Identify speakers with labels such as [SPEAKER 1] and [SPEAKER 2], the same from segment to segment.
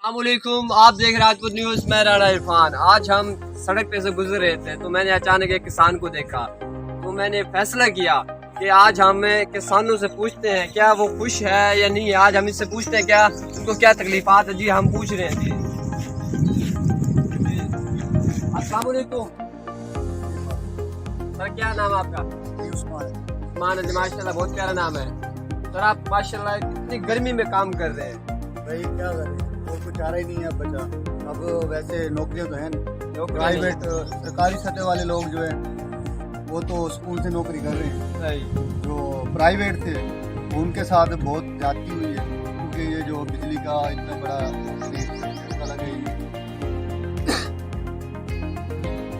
[SPEAKER 1] अस्सलामुअलैकुम, आप देख रहे हैं राजपूत न्यूज़। मैं राणा इरफान। आज हम सड़क पे से गुजर रहे थे तो मैंने अचानक एक किसान को देखा, तो मैंने फैसला किया कि आज हम किसानों से पूछते हैं क्या वो खुश है या नहीं है। आज हम इससे पूछते हैं क्या उनको क्या तकलीफात है। जी हम पूछ रहे हैं। जी अस्सलामुअलैकुम सर, क्या नाम है आपका? उस्मान। माशाल्लाह, बहुत प्यारा नाम है सर। आप माशाल्लाह इतनी गर्मी में काम कर रहे हैं।
[SPEAKER 2] भाई क्या करें, और कुछ चारा ही नहीं है बचा। अब वैसे नौकरियां तो हैं नहीं, प्राइवेट सरकारी सतह वाले लोग जो है वो तो स्कूल से नौकरी कर रहे हैं।
[SPEAKER 1] सही।
[SPEAKER 2] जो प्राइवेट थे उनके साथ बहुत जाती हुई है, क्योंकि ये जो बिजली का इतना बड़ा झटका लगे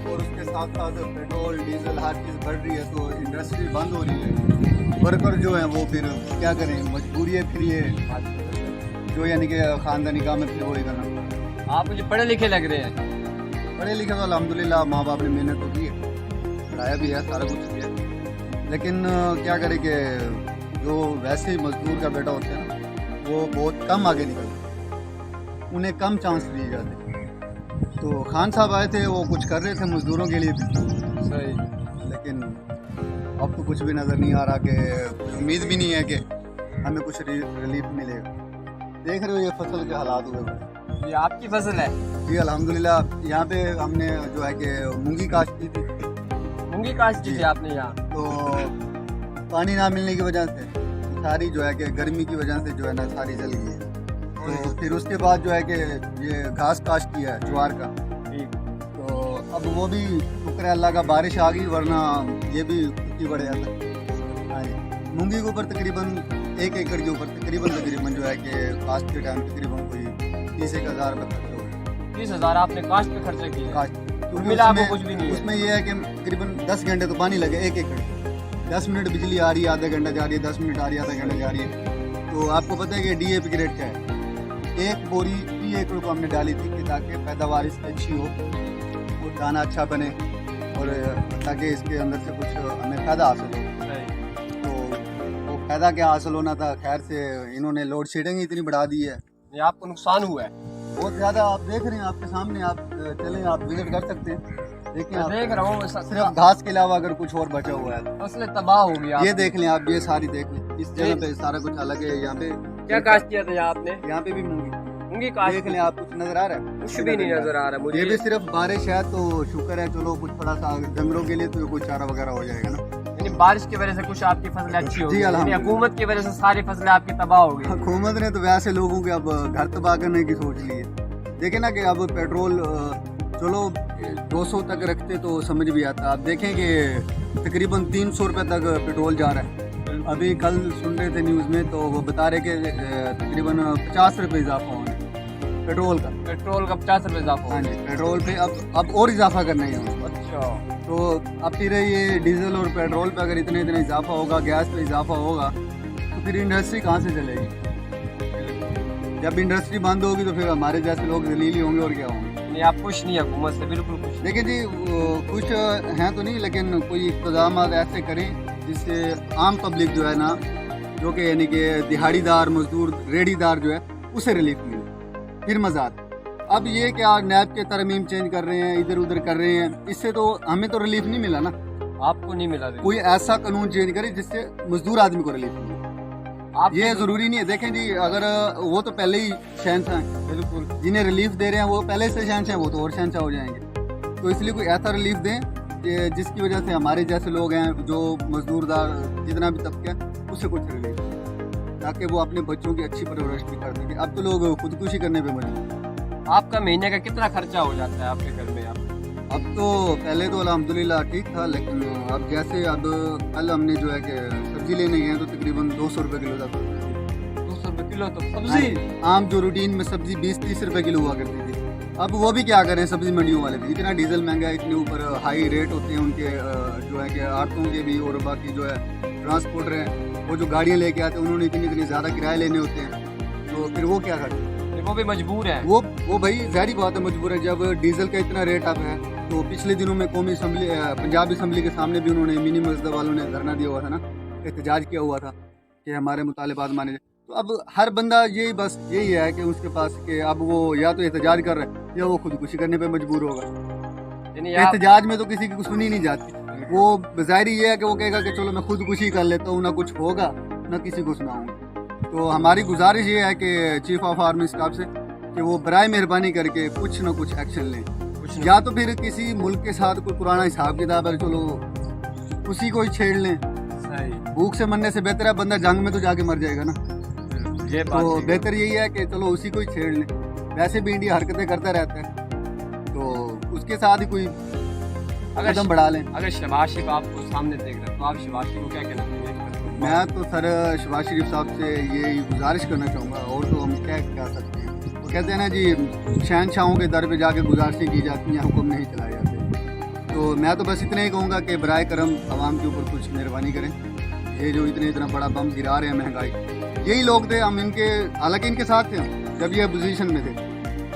[SPEAKER 2] और उसके साथ साथ पेट्रोल डीजल हर चीज़ बढ़ रही है, तो इंडस्ट्री बंद हो रही है। वर्कर जो है वो फिर क्या करें, मजबूरी है। फिर ये जो यानी कि ख़ानदानी काम है, फिर वही करना।
[SPEAKER 1] आप मुझे पढ़े लिखे लग रहे हैं।
[SPEAKER 2] पढ़े लिखे तो अल्हम्दुलिल्लाह माँ बाप ने मेहनत तो की है, पढ़ाया भी है, सारा कुछ किया, लेकिन क्या करें कि जो वैसे ही मजदूर का बेटा होता है ना, वो बहुत कम आगे निकलते, उन्हें कम चांस दिए जाते। तो खान साहब आए थे, वो कुछ कर रहे थे मजदूरों के लिए भी
[SPEAKER 1] सही,
[SPEAKER 2] लेकिन अब तो कुछ भी नज़र नहीं आ रहा, कि उम्मीद भी नहीं है कि हमें कुछ रिलीफ मिलेगा। देख रहे हो ये फसल के हालात हुए।
[SPEAKER 1] ये आपकी फसल है?
[SPEAKER 2] जी अल्हम्दुलिल्लाह। यहाँ पे हमने जो है कि मूंगी काश्त की थी।
[SPEAKER 1] मूंगी काश्त की थी आपने यहाँ?
[SPEAKER 2] तो पानी ना मिलने की वजह से सारी जो है कि गर्मी की वजह से जो है ना सारी जल गई है। तो फिर उसके बाद जो है कि ये घास काश्त किया है ज्वार का। तो अब वो भी शुक्र है अल्लाह का, बारिश आ गई, वरना ये भी कुछ बढ़ जाता। हाँ जी, मूंगी के ऊपर तकरीबन 1 एकड़ के ऊपर तकरीबन जो है कि काश्त के टाइम तकरीबन कोई 30,000 रुपये खर्च हो गए।
[SPEAKER 1] 30,000 आपने काश्त पे खर्चा किया?
[SPEAKER 2] काश्त
[SPEAKER 1] मिला आपको कुछ भी नहीं है?
[SPEAKER 2] उसमें ये है कि तकरीबन 10 घंटे तो पानी लगे 1 एकड़, 10 मिनट बिजली आ रही है, आधा घंटा जा रही है, 10 मिनट आ रही है, आधा घंटा जा रही है। तो आपको पता है कि DAP की रेट क्या है? 1 बोरी 30 एकड़ को हमने डाली थी कि ताकि पैदावार इसकी अच्छी हो और दाना अच्छा बने और ताकि इसके अंदर से कुछ हमें फ़ायदा हासिल हो। फायदा क्या हासिल होना था, खैर से इन्होंने लोड शेडिंग इतनी बढ़ा दी है।
[SPEAKER 1] ये आपको नुकसान हुआ है
[SPEAKER 2] बहुत ज़्यादा। आप देख रहे हैं, आपके सामने, आप चलें, आप विजिट कर सकते हैं, देखें। आप
[SPEAKER 1] देख रहा हूँ
[SPEAKER 2] सिर्फ घास के अलावा अगर कुछ और बचा हुआ है,
[SPEAKER 1] फसलें तबाह हो गई।
[SPEAKER 2] ये देख लें आप, ये सारी देख लें, इस जगह पे सारा कुछ अलग है। यहाँ पे
[SPEAKER 1] क्या काश्त किया था यहाँ आपने?
[SPEAKER 2] यहाँ पे भी मूंगी
[SPEAKER 1] काश्त
[SPEAKER 2] देख लें आप, कुछ नजर आ रहा है?
[SPEAKER 1] कुछ भी नहीं नजर आ रहा मुझे।
[SPEAKER 2] ये भी सिर्फ बारिश है तो शुक्र है, चलो कुछ थोड़ा सा जंगलों के लिए तो कुछ चारा वगैरह हो जाएगा ना।
[SPEAKER 1] यानी बारिश की वजह से कुछ आपकी फसलें अच्छी हो
[SPEAKER 2] जी,
[SPEAKER 1] गई,
[SPEAKER 2] अल्हम्दुलिल्लाह।
[SPEAKER 1] हुकूमत की वजह से सारी फसलें आपकी तबाह हो गई।
[SPEAKER 2] हुकूमत ने तो वैसे लोगों के अब घर तबाह करने की सोच ली है। देखें ना कि अब पेट्रोल चलो 200 तक रखते तो समझ भी आता। आप देखें कि तकरीबन 300 रुपये तक पेट्रोल जा रहा है। अभी कल सुन रहे थे न्यूज़ में, तो वो बता रहे कि तकरीबन 50 रुपये इजाफा होना है पेट्रोल का
[SPEAKER 1] 50 रुपये इजाफा।
[SPEAKER 2] हाँ जी, पेट्रोल पे अब और इजाफा करना है।
[SPEAKER 1] अच्छा,
[SPEAKER 2] तो अब फिर ये डीजल और पेट्रोल पे अगर इतना इजाफा होगा, गैस पे इजाफा होगा, तो फिर इंडस्ट्री कहाँ से चलेगी? जब इंडस्ट्री बंद होगी तो फिर हमारे जैसे लोग जलीली होंगे और क्या होंगे।
[SPEAKER 1] नहीं, आप खुश नहीं है हुकूमत से? बिल्कुल खुश।
[SPEAKER 2] देखिए जी, कुछ हैं तो नहीं, लेकिन कोई इक़्तिदाम ऐसे करें जिससे आम पब्लिक जो है ना, जो कि यानी कि दिहाड़ीदार मजदूर रेडीदार जो है, उसे रिलीफ मिले, फिर मज़ा आता। अब ये क्या नैब के तरमीम चेंज कर रहे हैं, इधर उधर कर रहे हैं, इससे तो हमें तो रिलीफ नहीं मिला ना।
[SPEAKER 1] आपको नहीं मिला?
[SPEAKER 2] कोई ऐसा कानून चेंज करे जिससे मजदूर आदमी को रिलीफ मिले। आप ये ज़रूरी नहीं है। देखें जी, अगर वो तो पहले ही शहंशाह हैं, बिल्कुल, जिन्हें रिलीफ दे रहे हैं वो पहले से शहंशाह हैं, वो तो और शहंशाह हो जाएंगे। तो इसलिए कोई ऐसा रिलीफ दें कि जिसकी वजह से हमारे जैसे लोग हैं, जो मजदूरदार जितना भी तबका है, उससे कुछ रिलीफ, ताकि वो अपने बच्चों की अच्छी परवरिश भी कर सकें। अब तो लोग खुदकुशी करने पर मजबूर।
[SPEAKER 1] आपका महीने का कितना खर्चा हो जाता है आपके घर में?
[SPEAKER 2] अब तो पहले तो अल्हम्दुलिल्लाह ठीक था, लेकिन अब जैसे अब कल हमने जो है कि सब्जी लेने गए तो तकरीबन 200 रुपये किलो था।
[SPEAKER 1] 200 रुपये किलो तो सब्जी?
[SPEAKER 2] आम जो रूटीन में सब्जी 20-30 रुपये किलो हुआ करती थी, अब वो भी क्या करें सब्जी मंडियों वाले भी। इतना डीजल महंगा है, इतने ऊपर हाई रेट होते हैं उनके, जो है कि आड़तों के भी, और बाकी जो है ट्रांसपोर्टर हैं, वो जो गाड़ियाँ लेके आते हैं उन्होंने इतनी ज़्यादा किराए लेने होते हैं, तो फिर वो क्या करें?
[SPEAKER 1] वो भी मजबूर है।
[SPEAKER 2] वो भाई ज़ाहिर बात है मजबूर है। जब डीजल का इतना रेट अप है, तो पिछले दिनों में कौमी असम्बली, पंजाब असम्बली के सामने भी उन्होंने मिनी मस्जिद वालों ने धरना दिया हुआ था ना, एहतजाज किया हुआ था कि हमारे मुतालिबात माने जाए। तो अब हर बंदा यही बस यही है कि उसके पास कि अब वो या तो एहतजाज कर रहा है या वो खुदकुशी करने पे मजबूर होगा।
[SPEAKER 1] यानी आप
[SPEAKER 2] एहतजाज में तो किसी की सुनी नहीं जाती, वो ज़ाहिर ये है कि वो कहेगा कि चलो मैं खुदकुशी कर लेता हूँ, ना कुछ होगा ना किसी को सुनाऊंगा। तो हमारी गुजारिश ये है कि चीफ ऑफ आर्मी स्टाफ से कि वो बराए मेहरबानी करके कुछ ना कुछ एक्शन लें, या तो फिर किसी मुल्क के साथ कोई पुराना हिसाब किताब है, चलो उसी को ही छेड़ लें।
[SPEAKER 1] सही,
[SPEAKER 2] भूख से मरने से बेहतर है बंदा जंग में तो जाके मर जाएगा ना।
[SPEAKER 1] ये बात
[SPEAKER 2] तो
[SPEAKER 1] ठीक है।
[SPEAKER 2] बेहतर यही है कि चलो उसी को ही छेड़ लें। वैसे भी इंडिया हरकतें करता रहता है, तो उसके साथ ही कोई कदम बढ़ा लें।
[SPEAKER 1] अगर शहबाज शरीफ आपको सामने देख रहे हैं तो आप शहबाज शरीफ को क्या कहना चाहेंगे?
[SPEAKER 2] मैं तो सर शहबाज शरीफ साहब से ये गुजारिश करना चाहूँगा, और तो हम क्या कह सकते हैं। वो कहते हैं ना जी, शहनशाहों के दर पे जाके गुजारिशें की जाती हैं, हुक्म नहीं चलाए जाते। तो मैं तो बस इतना ही कहूँगा कि बराए करम आवाम के ऊपर कुछ मेहरबानी करें। ये जो इतना बड़ा बम गिरा रहे हैं महंगाई, यही लोग थे, हम इनके हालांकि इनके साथ थे जब ये अपोजिशन में थे,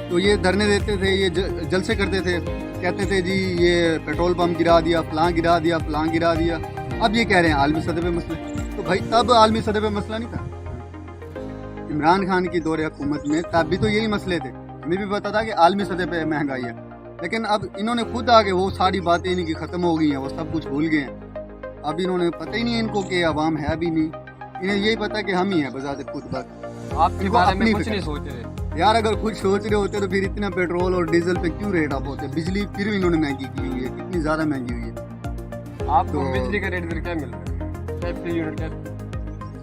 [SPEAKER 2] तो ये धरने देते थे, ये जलसे करते थे, कहते थे जी ये पेट्रोल पंप गिरा दिया, फलां गिरा दिया, फलां गिरा दिया। अब ये कह रहे हैं आलमी सतह पे मसले, तो भाई तब आलमी सतह पे मसला नहीं था। इमरान खान की दौरे हुकूमत में तब भी तो यही मसले थे, हमें भी पता था कि आलमी सतह पे महंगाई है, लेकिन अब इन्होंने खुद आगे वो सारी बातें इनकी ख़त्म हो गई हैं, वो सब कुछ भूल गए हैं। अब इन्होंने पता ही नहीं इनको कि आवाम है भी नहीं, इन्हें यही पता कि हम ही हैं बजाते खुद बस।
[SPEAKER 1] आपके
[SPEAKER 2] इनको
[SPEAKER 1] बारे में
[SPEAKER 2] अपनी
[SPEAKER 1] कुछ
[SPEAKER 2] फिक्र
[SPEAKER 1] नहीं सोच रहे
[SPEAKER 2] यार, अगर कुछ सोच रहे होते तो फिर इतना पेट्रोल और डीजल पे क्यों रेट अप होते। बिजली फिर भी इन्होंने महंगी की हुई है, कितनी ज़्यादा महंगी हुई है।
[SPEAKER 1] आपको
[SPEAKER 2] तो-
[SPEAKER 1] बिजली का रेट फिर क्या मिल रहा है? फी यूनिट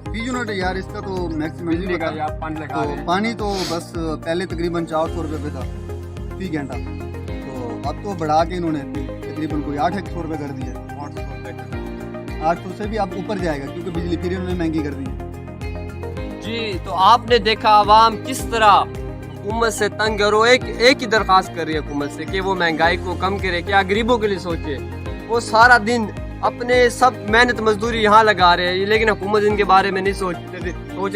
[SPEAKER 2] फी यूनिट यार इसका तो मैक्सिमम
[SPEAKER 1] बिजली का या पानी लगा रहे
[SPEAKER 2] तो
[SPEAKER 1] हैं?
[SPEAKER 2] पानी तो बस पहले तकरीबन 400 रुपये पे था फी घंटा, तो अब तो बढ़ा के इन्होंने तकरीबन कोई 800 रुपये कर दिया।
[SPEAKER 1] 800 रुपये का।
[SPEAKER 2] 800 से भी अब ऊपर जाएगा क्योंकि बिजली फिर इन्होंने महंगी कर दी है।
[SPEAKER 1] जी, तो आपने देखा आवाम किस तरह हुकूमत से तंग है, और वो एक ही दरख्वास्त कर रही है हुकूमत से कि वो महंगाई को कम करे, क्या गरीबों के लिए सोचे। वो सारा दिन अपने सब मेहनत मजदूरी यहाँ लगा रहे हैं, लेकिन हुकूमत इनके बारे में नहीं सोच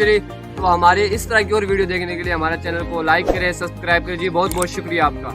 [SPEAKER 1] रही। तो हमारे इस तरह की और वीडियो देखने के लिए हमारे चैनल को लाइक करें, सब्सक्राइब करें। जी बहुत बहुत शुक्रिया आपका।